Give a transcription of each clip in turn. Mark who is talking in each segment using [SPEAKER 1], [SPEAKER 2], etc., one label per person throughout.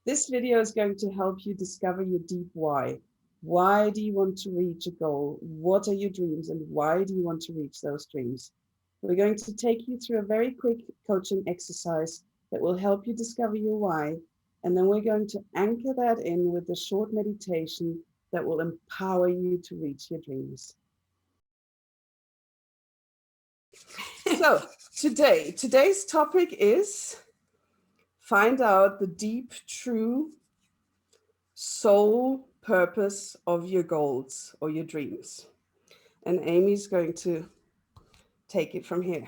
[SPEAKER 1] This video is going to help you discover your deep why. Why do you want to reach a goal? What are your dreams and why do you want to reach those dreams? We're going to take you through a very quick coaching exercise that will help you discover your why. And then we're going to anchor that in with a short meditation that will empower you to reach your dreams. So today's topic is find out the deep, true soul purpose of your goals or your dreams. And Amy's going to take it from here.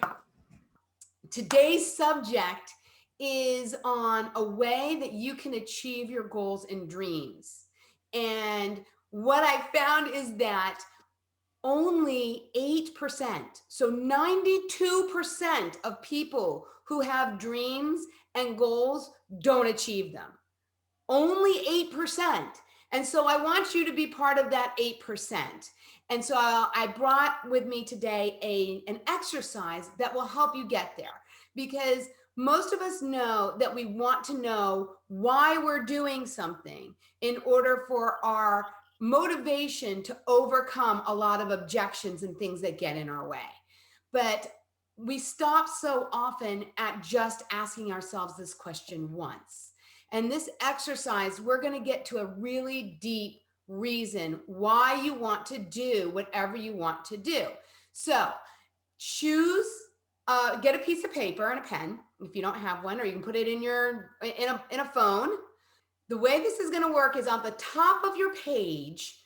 [SPEAKER 2] Today's subject is on a way that you can achieve your goals and dreams. And what I found is that only 8%, so 92% of people who have dreams and goals don't achieve them. Only 8%. And so I want you to be part of that 8%. And so I brought with me today an exercise that will help you get there, because most of us know that we want to know why we're doing something in order for our motivation to overcome a lot of objections and things that get in our way. But we stop so often at just asking ourselves this question once. And this exercise, we're going to get to a really deep reason why you want to do whatever you want to do. So choose, get a piece of paper and a pen if you don't have one, or you can put it in a phone. The way this is going to work is on the top of your page,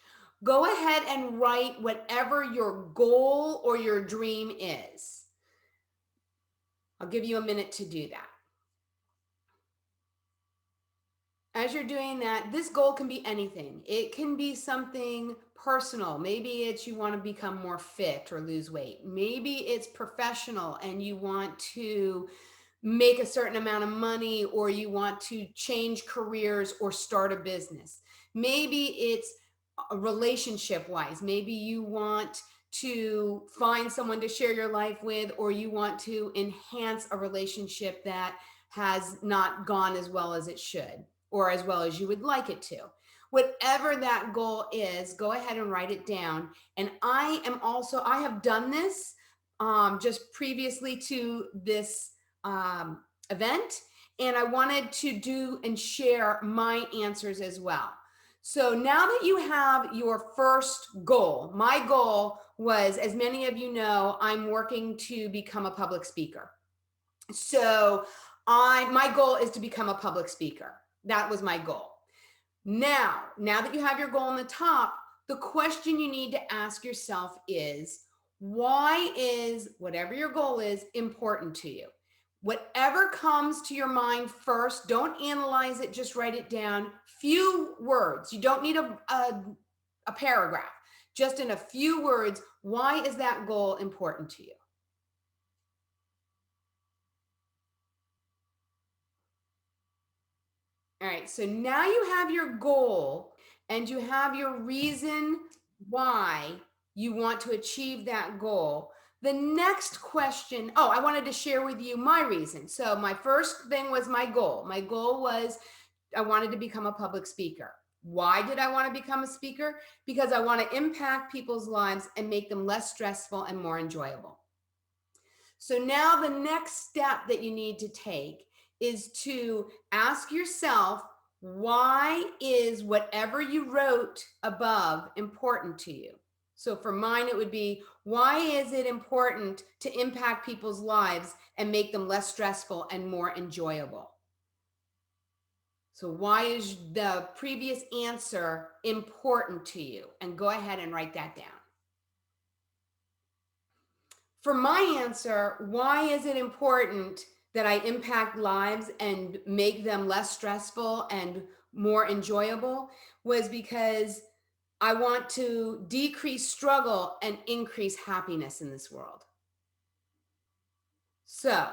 [SPEAKER 2] go ahead and write whatever your goal or your dream is. I'll give you a minute to do that. As you're doing that, this goal can be anything. It can be something personal. Maybe it's you want to become more fit or lose weight. Maybe it's professional and you want to make a certain amount of money, or you want to change careers or start a business. Maybe it's relationship wise. Maybe you want to find someone to share your life with, or you want to enhance a relationship that has not gone as well as it should, or as well as you would like it to. Whatever that goal is, go ahead and write it down. And I have done this just previously to this event, and I wanted to do and share my answers as well. So now that you have your first goal, my goal was, as many of you know, I'm working to become a public speaker. So my goal is to become a public speaker. That was my goal. Now that you have your goal on the top, the question you need to ask yourself is, why is whatever your goal is important to you? Whatever comes to your mind first, don't analyze it, just write it down. Few words. You don't need a paragraph. Just in a few words, why is that goal important to you? All right, so now you have your goal and you have your reason why you want to achieve that goal. The next question, I wanted to share with you my reason. So my first thing was my goal. My goal was I wanted to become a public speaker. Why did I want to become a speaker? Because I want to impact people's lives and make them less stressful and more enjoyable. So now the next step that you need to take is to ask yourself, why is whatever you wrote above important to you? So for mine, it would be, why is it important to impact people's lives and make them less stressful and more enjoyable? So why is the previous answer important to you? And go ahead and write that down. For my answer, why is it important that I impact lives and make them less stressful and more enjoyable, was because I want to decrease struggle and increase happiness in this world. So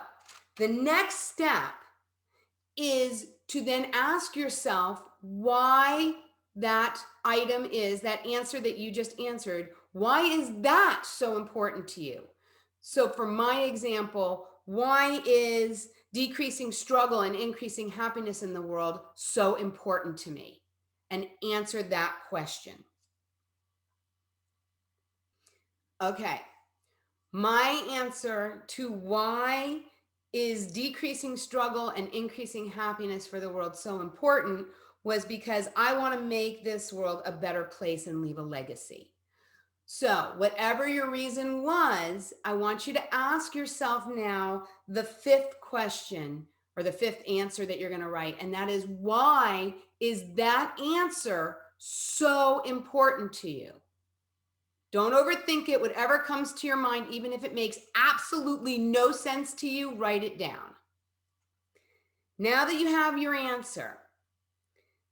[SPEAKER 2] the next step is to then ask yourself why that item is, that answer that you just answered, why is that so important to you? So for my example, why is decreasing struggle and increasing happiness in the world so important to me? And answer that question. Okay. My answer to why is decreasing struggle and increasing happiness for the world so important was because I want to make this world a better place and leave a legacy. So, whatever your reason was, I want you to ask yourself now the fifth question or the fifth answer that you're going to write. And that is, why is that answer so important to you? Don't overthink it. Whatever comes to your mind, even if it makes absolutely no sense to you, write it down. Now that you have your answer,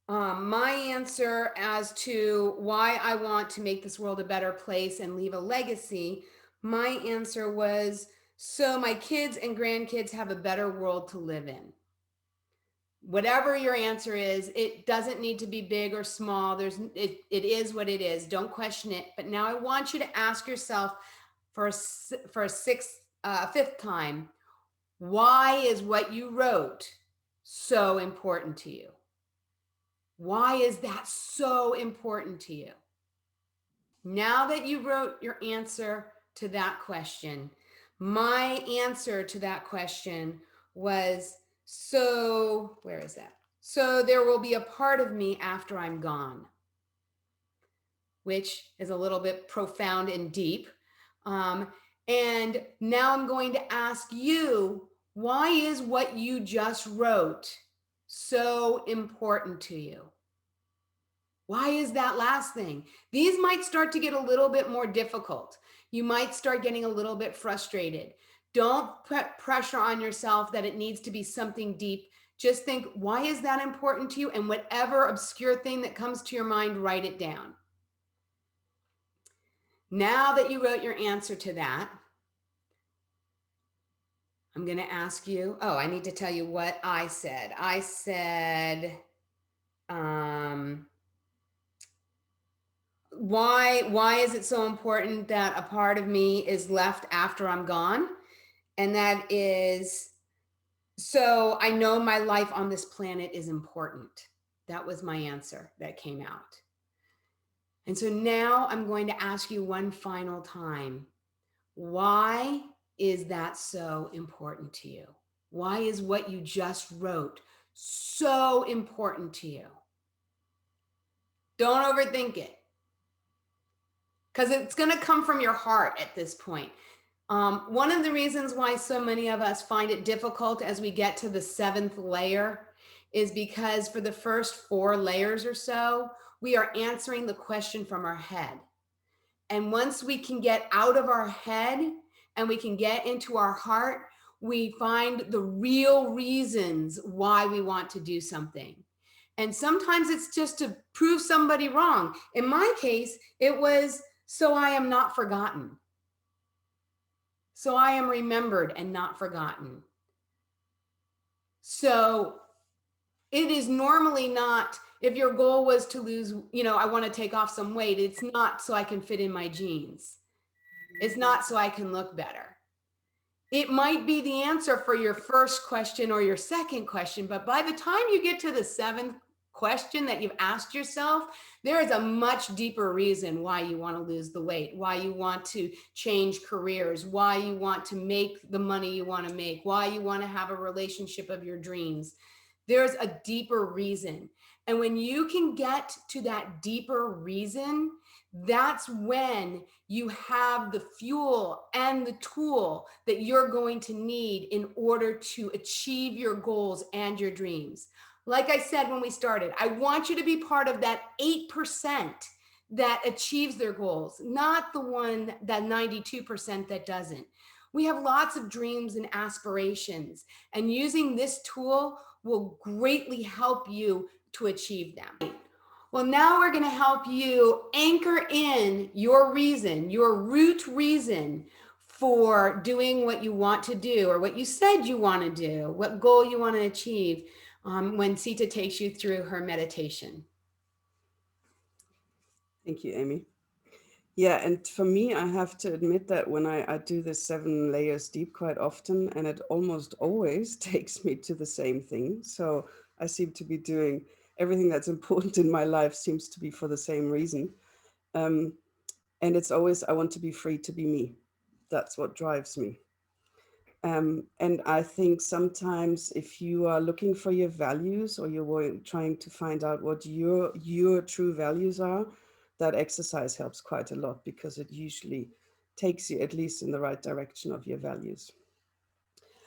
[SPEAKER 2] my answer as to why I want to make this world a better place and leave a legacy, my answer was so my kids and grandkids have a better world to live in. Whatever your answer is, it doesn't need to be big or small. It is what it is. Don't question it. But now I want you to ask yourself for a fifth time, why is what you wrote so important to you? Why is that so important to you? Now that you wrote your answer to that question, my answer to that question was, so where is that? So there will be a part of me after I'm gone, which is a little bit profound and deep. And now I'm going to ask you, why is what you just wrote so important to you? Why is that last thing? These might start to get a little bit more difficult. You might start getting a little bit frustrated. Don't put pressure on yourself that it needs to be something deep. Just think, why is that important to you? And whatever obscure thing that comes to your mind, write it down. Now that you wrote your answer to that, I'm going to ask you, I need to tell you what I said. I said, why is it so important that a part of me is left after I'm gone? And that is, so I know my life on this planet is important. That was my answer that came out. And so now I'm going to ask you one final time, why is that so important to you? Why is what you just wrote so important to you? Don't overthink it, because it's going to come from your heart at this point. One of the reasons why so many of us find it difficult as we get to the seventh layer is because for the first 4 layers or so, we are answering the question from our head. And once we can get out of our head and we can get into our heart, we find the real reasons why we want to do something. And sometimes it's just to prove somebody wrong. In my case, it was so I am not forgotten. So I am remembered and not forgotten. So it is normally not, if your goal was to lose, I want to take off some weight, it's not so I can fit in my jeans. It's not so I can look better. It might be the answer for your first question or your second question, but by the time you get to the 7th question that you've asked yourself, there is a much deeper reason why you want to lose the weight, why you want to change careers, why you want to make the money you want to make, why you want to have a relationship of your dreams. There's a deeper reason. And when you can get to that deeper reason, that's when you have the fuel and the tool that you're going to need in order to achieve your goals and your dreams. Like I said when we started, I want you to be part of that 8% that achieves their goals, not the 92% that doesn't. We have lots of dreams and aspirations, and using this tool will greatly help you to achieve them. Well, now we're going to help you anchor in your reason, your root reason for doing what you want to do or what you said you want to do, what goal you want to achieve when Sita takes you through her meditation.
[SPEAKER 1] Thank you, Amy. Yeah, and for me, I have to admit that when I do this 7 layers deep quite often, and it almost always takes me to the same thing. So I seem to be doing everything that's important in my life seems to be for the same reason. Um, and it's always, I want to be free to be me. That's what drives me. And I think sometimes if you are looking for your values or you're trying to find out what your true values are, that exercise helps quite a lot because it usually takes you at least in the right direction of your values.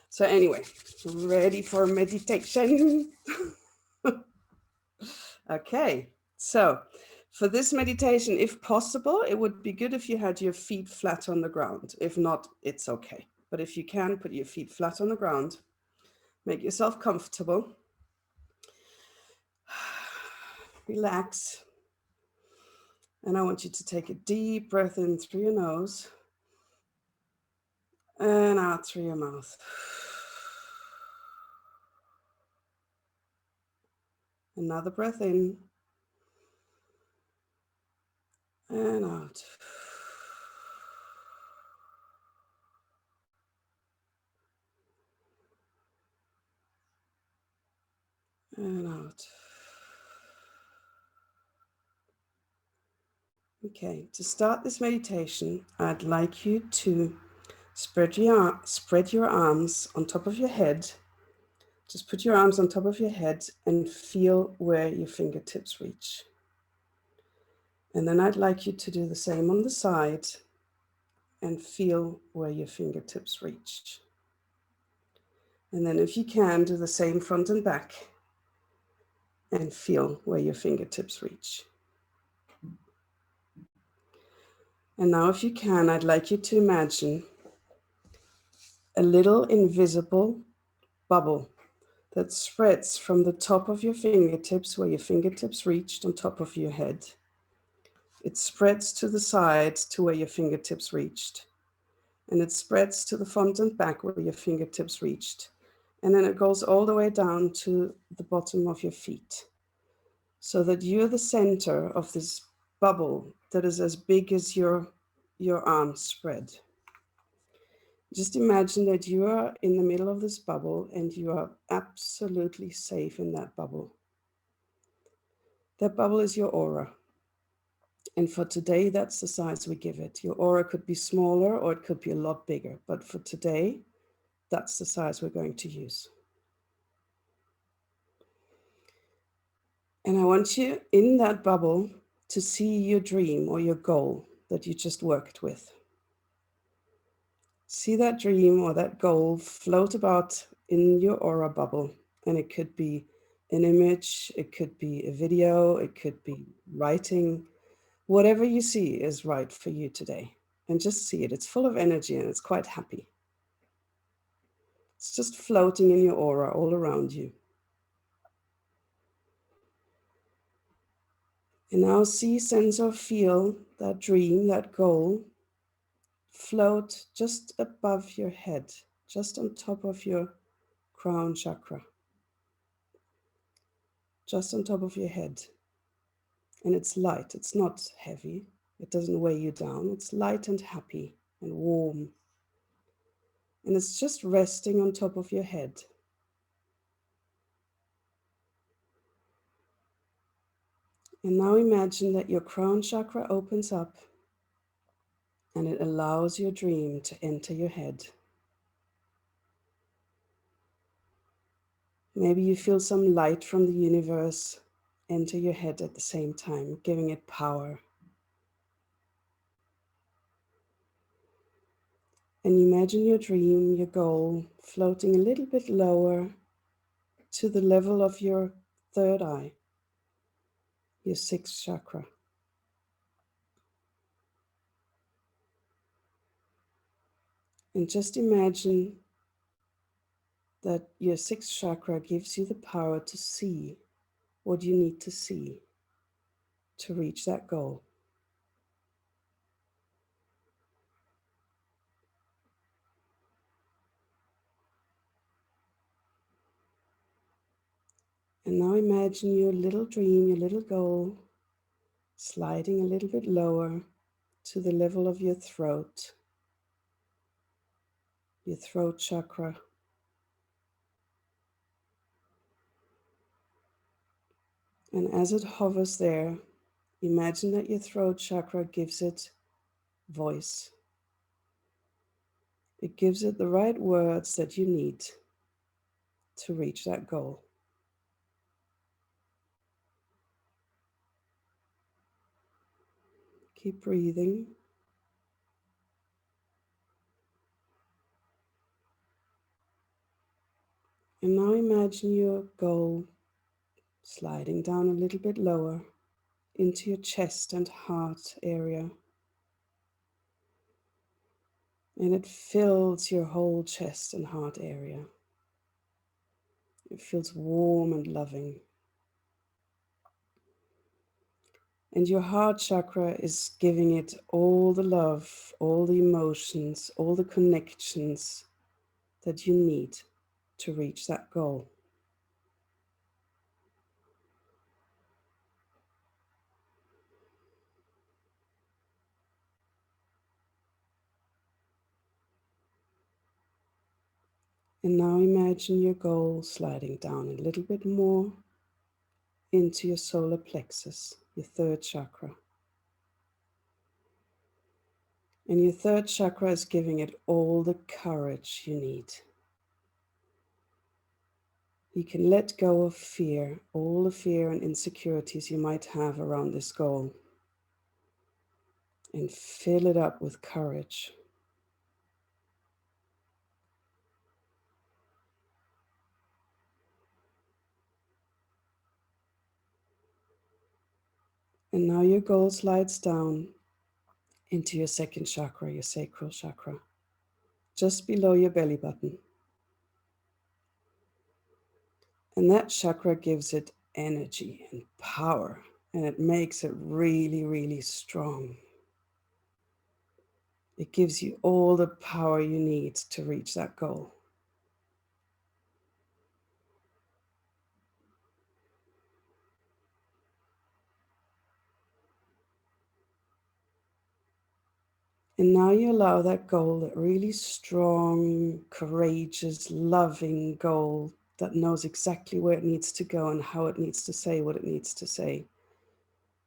[SPEAKER 1] So anyway, ready for meditation? Okay, so for this meditation, if possible, it would be good if you had your feet flat on the ground. If not, it's okay. But if you can, put your feet flat on the ground. Make yourself comfortable. Relax. And I want you to take a deep breath in through your nose and out through your mouth. Another breath in and out. And out. Okay, to start this meditation, I'd like you to spread your arms on top of your head. Just put your arms on top of your head and feel where your fingertips reach. And then I'd like you to do the same on the side and feel where your fingertips reach. And then if you can, do the same front and back and feel where your fingertips reach. And now if you can, I'd like you to imagine a little invisible bubble that spreads from the top of your fingertips, where your fingertips reached on top of your head. It spreads to the sides to where your fingertips reached. And it spreads to the front and back where your fingertips reached. And then it goes all the way down to the bottom of your feet, so that you're the center of this bubble that is as big as your arms spread. Just imagine that you are in the middle of this bubble and you are absolutely safe in that bubble. That bubble is your aura. And for today, that's the size we give it. Your aura could be smaller or it could be a lot bigger. But for today, that's the size we're going to use. And I want you in that bubble to see your dream or your goal that you just worked with. See that dream or that goal float about in your aura bubble. And it could be an image, it could be a video, it could be writing. Whatever you see is right for you today. And just see it. It's full of energy and it's quite happy. It's just floating in your aura all around you. And now see, sense, or feel that dream, that goal, float just above your head, just on top of your crown chakra, just on top of your head. And it's light, it's not heavy, it doesn't weigh you down, it's light and happy and warm. And it's just resting on top of your head. And now imagine that your crown chakra opens up and it allows your dream to enter your head. Maybe you feel some light from the universe enter your head at the same time, giving it power. And imagine your dream, your goal, floating a little bit lower to the level of your third eye, your sixth chakra. And just imagine that your sixth chakra gives you the power to see what you need to see to reach that goal. And now imagine your little dream, your little goal, sliding a little bit lower to the level of your throat chakra. And as it hovers there, imagine that your throat chakra gives it voice. It gives it the right words that you need to reach that goal. Keep breathing. And now imagine your goal sliding down a little bit lower into your chest and heart area. And it fills your whole chest and heart area. It feels warm and loving. And your heart chakra is giving it all the love, all the emotions, all the connections that you need to reach that goal. And now imagine your goal sliding down a little bit more into your solar plexus, your third chakra. And your third chakra is giving it all the courage you need. You can let go of fear, all the fear and insecurities you might have around this goal, and fill it up with courage. And now your goal slides down into your second chakra, your sacral chakra, just below your belly button. And that chakra gives it energy and power, and it makes it really, really strong. It gives you all the power you need to reach that goal. And now you allow that goal, that really strong, courageous, loving goal that knows exactly where it needs to go and how it needs to say what it needs to say.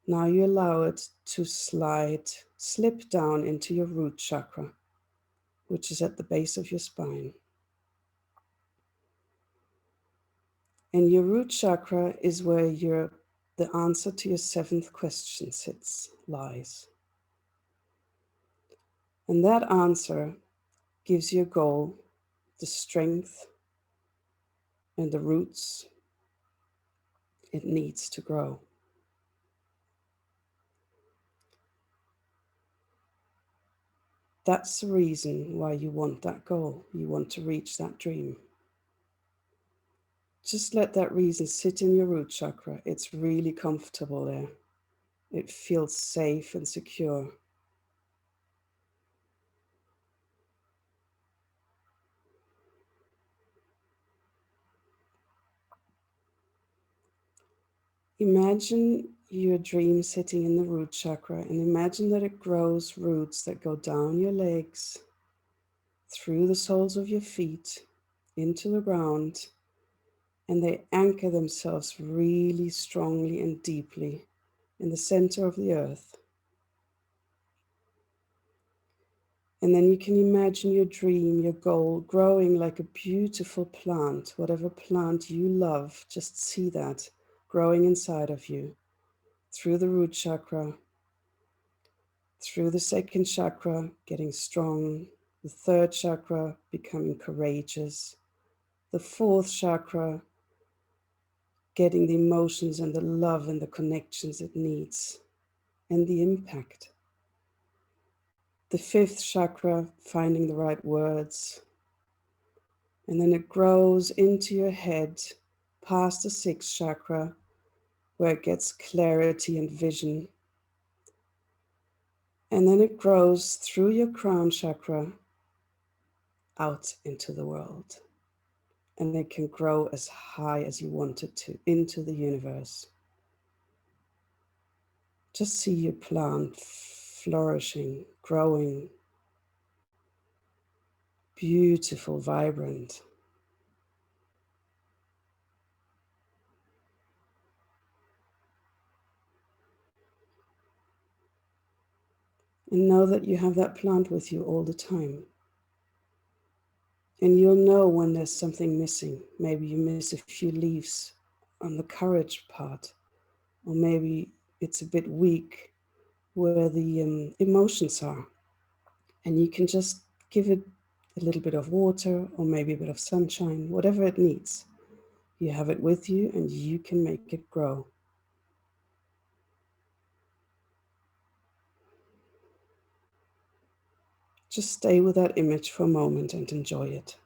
[SPEAKER 1] Now you allow it to slip down into your root chakra, which is at the base of your spine. And your root chakra is where the answer to your seventh question lies. And that answer gives your goal the strength and the roots it needs to grow. That's the reason why you want that goal. You want to reach that dream. Just let that reason sit in your root chakra. It's really comfortable there. It feels safe and secure. Imagine your dream sitting in the root chakra, and imagine that it grows roots that go down your legs, through the soles of your feet, into the ground, and they anchor themselves really strongly and deeply in the center of the earth. And then you can imagine your dream, your goal, growing like a beautiful plant, whatever plant you love, just see that growing inside of you, through the root chakra, through the second chakra, getting strong, the third chakra, becoming courageous, the fourth chakra, getting the emotions and the love and the connections it needs, and the impact. The fifth chakra, finding the right words. And then it grows into your head, past the sixth chakra, where it gets clarity and vision. And then it grows through your crown chakra out into the world. And it can grow as high as you want it to, into the universe. Just see your plant flourishing, growing, beautiful, vibrant. And know that you have that plant with you all the time. And you'll know when there's something missing. Maybe you miss a few leaves on the courage part, or maybe it's a bit weak where the emotions are. And you can just give it a little bit of water or maybe a bit of sunshine, whatever it needs. You have it with you and you can make it grow. Just stay with that image for a moment and enjoy it.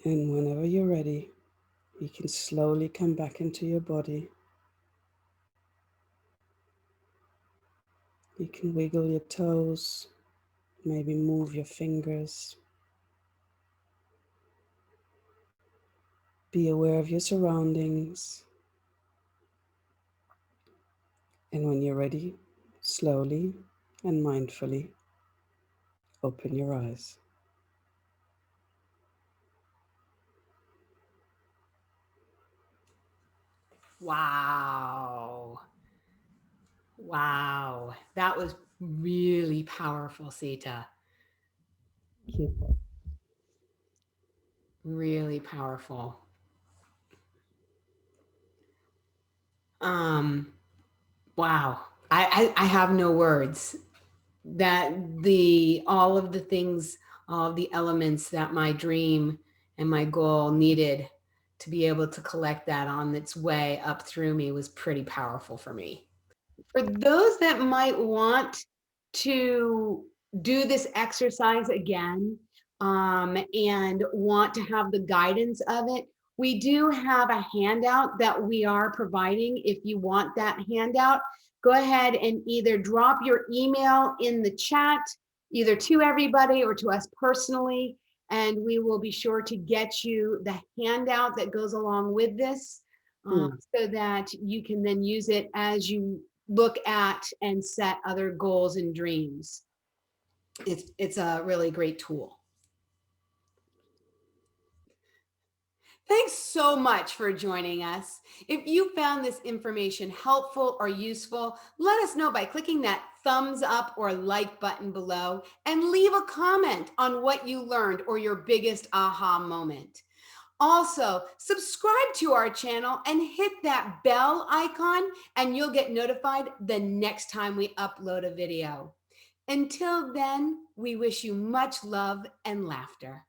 [SPEAKER 1] And whenever you're ready, you can slowly come back into your body. You can wiggle your toes, maybe move your fingers. Be aware of your surroundings. And when you're ready, slowly and mindfully, open your eyes.
[SPEAKER 2] Wow. Wow. That was really powerful, Sita.
[SPEAKER 1] Thank you.
[SPEAKER 2] Really powerful. Wow. I have no words. That all of the things, all of the elements that my dream and my goal needed to be able to collect that on its way up through me was pretty powerful for me. For those that might want to do this exercise again, and want to have the guidance of it, we do have a handout that we are providing. If you want that handout, go ahead and either drop your email in the chat, either to everybody or to us personally, and we will be sure to get you the handout that goes along with this, so that you can then use it as you look at and set other goals and dreams. It's a really great tool. Thanks so much for joining us. If you found this information helpful or useful, let us know by clicking that thumbs up or like button below and leave a comment on what you learned or your biggest aha moment. Also, subscribe to our channel and hit that bell icon and you'll get notified the next time we upload a video. Until then, we wish you much love and laughter.